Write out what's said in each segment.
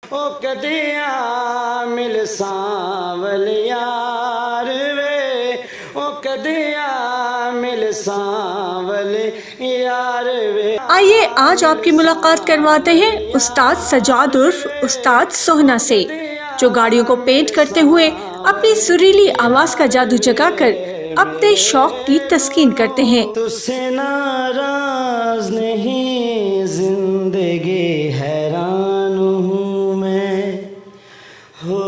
ओ कदिया मिल सांवल यार वे, ओ कदिया मिल सांवल यार वे। आइए आज आपकी मुलाकात करवाते हैं उस्ताद सजाद उर्फ उस्ताद सोहना से, जो गाड़ियों को पेंट करते हुए अपनी सुरीली आवाज का जादू जगाकर अपने शौक की तस्कीन करते हैं। तुझसे नाराज नहीं, जिंदगी हैरान हूँ मैं, हो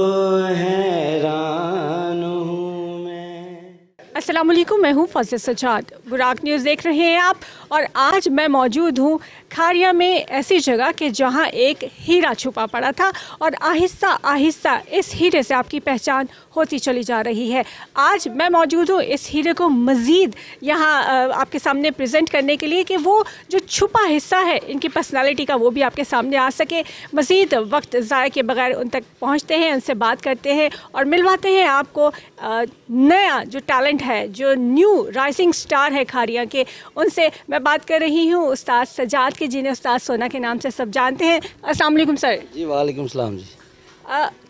हैरान हूँ मैं। अस्सलाम वालेकुम, मैं हूँ फजल सजाद, बुराक न्यूज़ देख रहे हैं आप। और आज मैं मौजूद हूँ खारिया में, ऐसी जगह के जहाँ एक हीरा छुपा पड़ा था और आहिस्ता आहिस्ता इस हीरे से आपकी पहचान होती चली जा रही है। आज मैं मौजूद हूँ इस हीरे को मज़ीद यहाँ आपके सामने प्रेजेंट करने के लिए कि वो जो छुपा हिस्सा है इनकी पर्सनालिटी का वो भी आपके सामने आ सके। मज़ीद वक्त ज़ाया के बगैर उन तक पहुँचते हैं, उनसे बात करते हैं और मिलवाते हैं आपको नया जो टैलेंट है, जो न्यू राइजिंग स्टार है खारिया के, उनसे मैं बात कर रही हूँ उस्ताद सजाद के, जिन्हें उस्ताद सोना के नाम से सब जानते हैं। अस्सलाम वालेकुम सर। जी वालेकुम सलाम जी।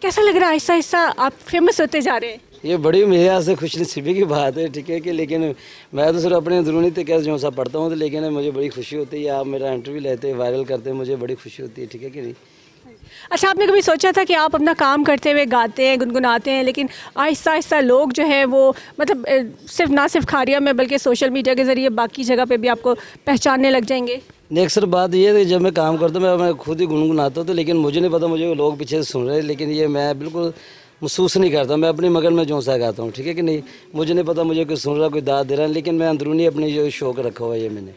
कैसा लग रहा है आहिस्ता आहिस्ता आप फेमस होते जा रहे हैं? ये बड़ी मेरे यहाँ से खुशनसीबी की बात है, ठीक है कि, लेकिन मैं तो सिर्फ अपने अंदरूनी तक जो सा पढ़ता हूँ तो, लेकिन मुझे बड़ी खुशी होती है आप मेरा इंटरव्यू लेते वायरल करते हैं, मुझे बड़ी खुशी होती है, ठीक है कि नहीं। अच्छा, आपने कभी सोचा था कि आप अपना काम करते हुए गाते हैं, गुनगुनाते हैं, लेकिन आहिस्ता आहिस्ता लोग जो है वो मतलब सिर्फ ना सिर्फ खारिया में बल्कि सोशल मीडिया के ज़रिए बाकी जगह पे भी आपको पहचानने लग जाएंगे? नहीं, अक्सर बात ये है कि जब मैं काम करता हूँ मैं खुद ही गुनगुनाता हूँ तो, लेकिन मुझे नहीं पता मुझे लोग पीछे से सुन रहे हैं, लेकिन ये मैं बिल्कुल महसूस नहीं करता, मैं अपनी मगन में जो सा गाता हूँ, ठीक है कि नहीं। मुझे नहीं पता मुझे कोई सुन रहा, कोई दाद दे रहा है, लेकिन मैं अंदरूनी अपनी जो शौक रखा हुआ है ये मैंने।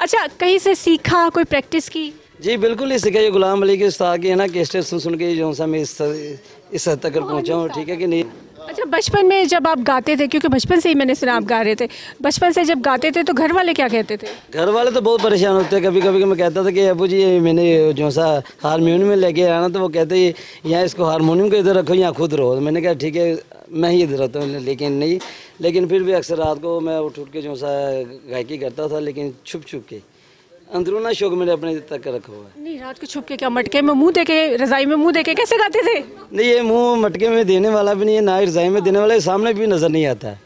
अच्छा, कहीं से सीखा, कोई प्रैक्टिस की? जी बिल्कुल ही सीखा, ये गुलाम अली के उस्ताद के है ना, कैसेट सुन के जो सा मैं इस हद तक पहुँचा हूँ, ठीक है कि नहीं। अच्छा, बचपन में जब आप गाते थे, क्योंकि बचपन से ही मैंने सुना आप गा रहे थे, बचपन से जब गाते थे तो घर वाले क्या कहते थे? घर वाले तो बहुत परेशान होते हैं, कभी कभी मैं कहता था कि अबू जी मैंने जो सा हारमोनियम में लेके आना, तो वो कहते यहाँ इसको हारमोनियम को इधर रखो, यहाँ खुद रहो। तो मैंने कहा ठीक है मैं ही इधर रहता हूँ, लेकिन नहीं, लेकिन फिर भी अक्सर रात को मैं उठ के जो सा गायकी करता था, लेकिन छुप छुप के, अंदरूना शौक मैंने अपने तक रखा हुआ है। नहीं, रात को छुप के क्या, मटके में मुंह देके, रजाई में मुंह देके कैसे गाते थे? नहीं, ये मुंह मटके में देने वाला भी नहीं है, ना ही रजाई में देने वाला है, सामने भी नज़र नहीं आता है,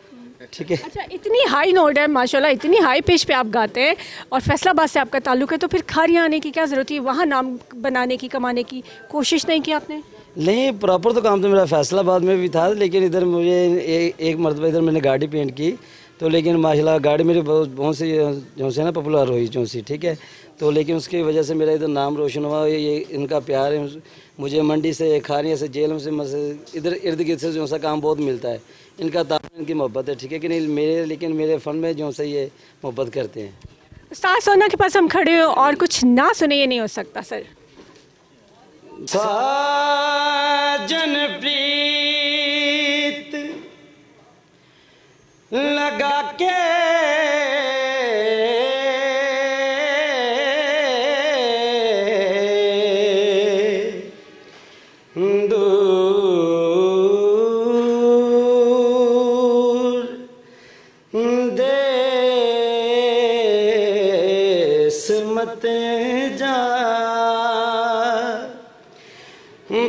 ठीक है। अच्छा, इतनी हाई नोट है माशाल्लाह, इतनी हाई पिच पे आप गाते हैं और फैसलाबाद से आपका ताल्लुक है, तो फिर खारिया आने की क्या ज़रूरत है? वहाँ नाम बनाने की, कमाने की कोशिश नहीं की आपने? नहीं, प्रॉपर तो काम तो मेरा फैसलाबाद में भी था, लेकिन इधर मुझे एक मरतबा इधर मैंने गाड़ी पेंट की, तो लेकिन माशाल्लाह गाड़ी मेरी बहुत सी जो से ना पॉपुलर हुई जो सी, ठीक है। तो लेकिन उसकी वजह से मेरा इधर नाम रोशन हुआ, ये इनका प्यार है मुझे, मंडी से, खारिया से, जेल से, इधर इर्द गिर्द से जो सा काम बहुत मिलता है, इनका ताल्लुक, इनकी मोहब्बत है, ठीक है कि नहीं। मेरे लेकिन मेरे फ़न में जो सा ये मोहब्बत करते हैं। उस्ताद सोना के पास हम खड़े हो और कुछ ना सुने ये नहीं हो सकता सर। साजन प्रीत लगा के देश मत जा,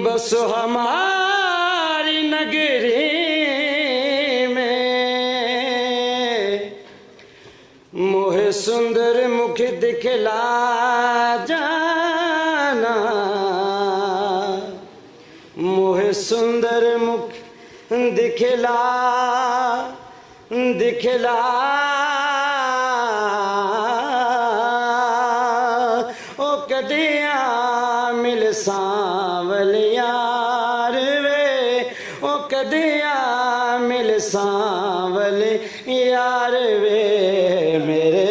बस हमारी नगरी में मोहे सुंदर मुख दिखला जाना, मोहे सुंदर मुख दिखला दिखला ओ कदिया मिल सांवल यार वे, ओ कदिया मिल सांवल यार वे, मेरे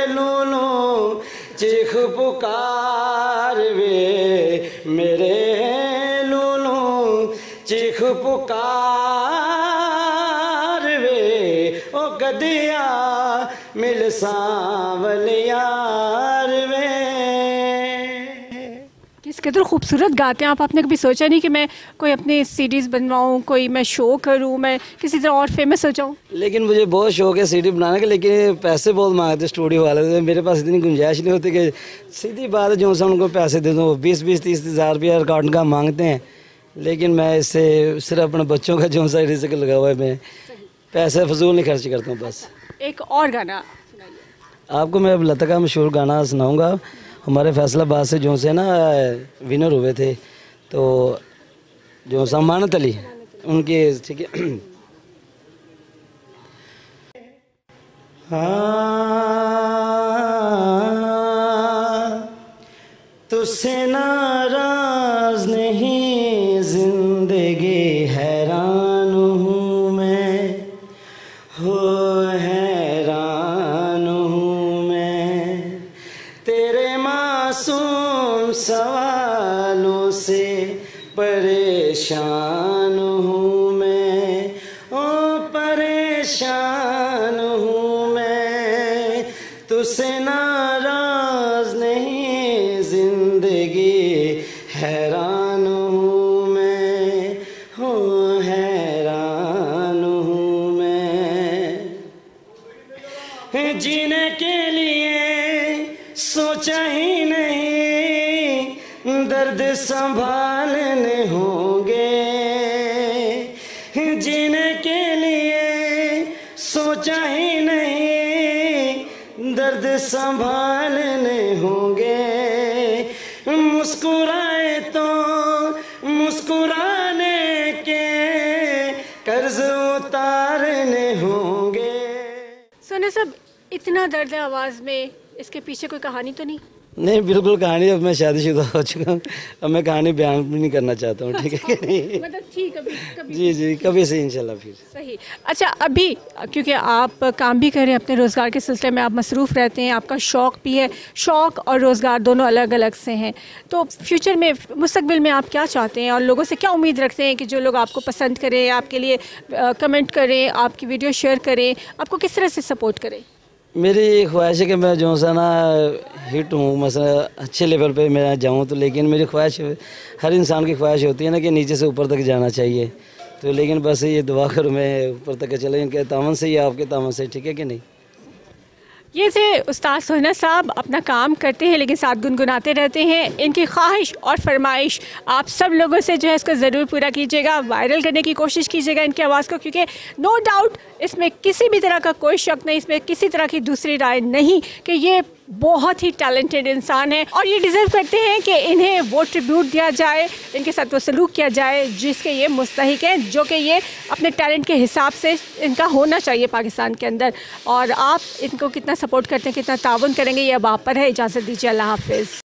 लूलू चीख पुकार वे, मेरे लूलू चीख पुकार वे, ओ कदिया मिल सांवल यार वे। किस कितना खूबसूरत गाते हैं आप। आपने कभी सोचा नहीं कि मैं कोई अपनी सीडीज़ बनवाऊँ, कोई मैं शो करूँ, मैं किसी तरह और फेमस हो जाऊँ? लेकिन मुझे बहुत शौक है सीडी बनाने का, लेकिन पैसे बहुत मांगते स्टूडियो वाले, तो मेरे पास इतनी गुंजाइश नहीं होती कि सीधी बात है जो सा उनको पैसे दे दूँ। 20-30 हज़ार रुपया रिकॉर्ड का मांगते हैं, लेकिन मैं इससे सिर्फ अपने बच्चों का जो सा रिस्क लगा हुआ है, मैं पैसे फजूल नहीं खर्च करता हूँ बस। एक और गाना सुनाइए। आपको मैं अब लता का मशहूर गाना सुनाऊँगा। हमारे फैसलाबाद से जो से ना विनर हुए थे, तो जो सम्मानित अली उनके, ठीक है। तुझसे नाराज नहीं, जिंदगी हैरान हूँ मैं, हो हैरान हूँ मैं, तेरे मासूम सवालों से परेशान हूँ मैं, ओ परेशान हूँ मैं, तुझसे नाराज नहीं, जिंदगी हैरान हूँ मैं, हो हैरान हूँ मैं, जीने के लिए सोचा ही नहीं, दर्द संभालने होंगे, जीने के लिए सोचा ही नहीं, दर्द संभालने होंगे, मुस्कुराए तो मुस्कुराने के कर्ज उतारने होंगे। सोना साहब, इतना दर्द है आवाज़ में, इसके पीछे कोई कहानी तो नहीं? नहीं, बिल्कुल कहानी, अब मैं शादीशुदा हो चुका हूँ, अब मैं कहानी बयान भी नहीं करना चाहता हूँ, ठीक है कि नहीं? मतलब ठीक, कभी कभी जी कभी से इंशाल्लाह फिर। सही। अच्छा, अभी क्योंकि आप काम भी कर रहे हैं, अपने रोज़गार के सिलसिले में आप मसरूफ़ रहते हैं, आपका शौक़ भी है, शौक़ और रोज़गार दोनों अलग अलग से हैं, तो फ्यूचर में, मुस्तकबिल में आप क्या चाहते हैं और लोगों से क्या उम्मीद रखते हैं कि जो लोग आपको पसंद करें, आपके लिए कमेंट करें, आपकी वीडियो शेयर करें, आपको किस तरह से सपोर्ट करें? मेरी ख्वाहिश है कि मैं जो सा ना हिट हूँ, मसला अच्छे लेवल पे मैं जाऊँ, तो लेकिन मेरी ख्वाहिश, हर इंसान की ख्वाहिश होती है ना कि नीचे से ऊपर तक जाना चाहिए, तो लेकिन बस ये दुआ करूँ मैं ऊपर तक चले, इनके तामन से या आपके तामन से, ठीक है कि नहीं? ये थे उस्ताद सोहना साहब, अपना काम करते हैं लेकिन साथ गुनगुनाते रहते हैं। इनकी ख्वाहिश और फरमाइश आप सब लोगों से जो है इसको ज़रूर पूरा कीजिएगा, वायरल करने की कोशिश कीजिएगा इनकी आवाज़ को, क्योंकि नो डाउट इसमें किसी भी तरह का कोई शक नहीं, इसमें किसी तरह की दूसरी राय नहीं कि ये बहुत ही टैलेंटेड इंसान है और ये डिज़र्व करते हैं कि इन्हें वो ट्रिब्यूट दिया जाए, इनके साथ वो सलूक किया जाए जिसके ये मुस्तहिक हैं, जो कि ये अपने टैलेंट के हिसाब से इनका होना चाहिए पाकिस्तान के अंदर। और आप इनको कितना सपोर्ट करते हैं, कितना ताउन करेंगे, ये अब आप पर है। इजाज़त दीजिए, अल्लाह हाफ़िज़।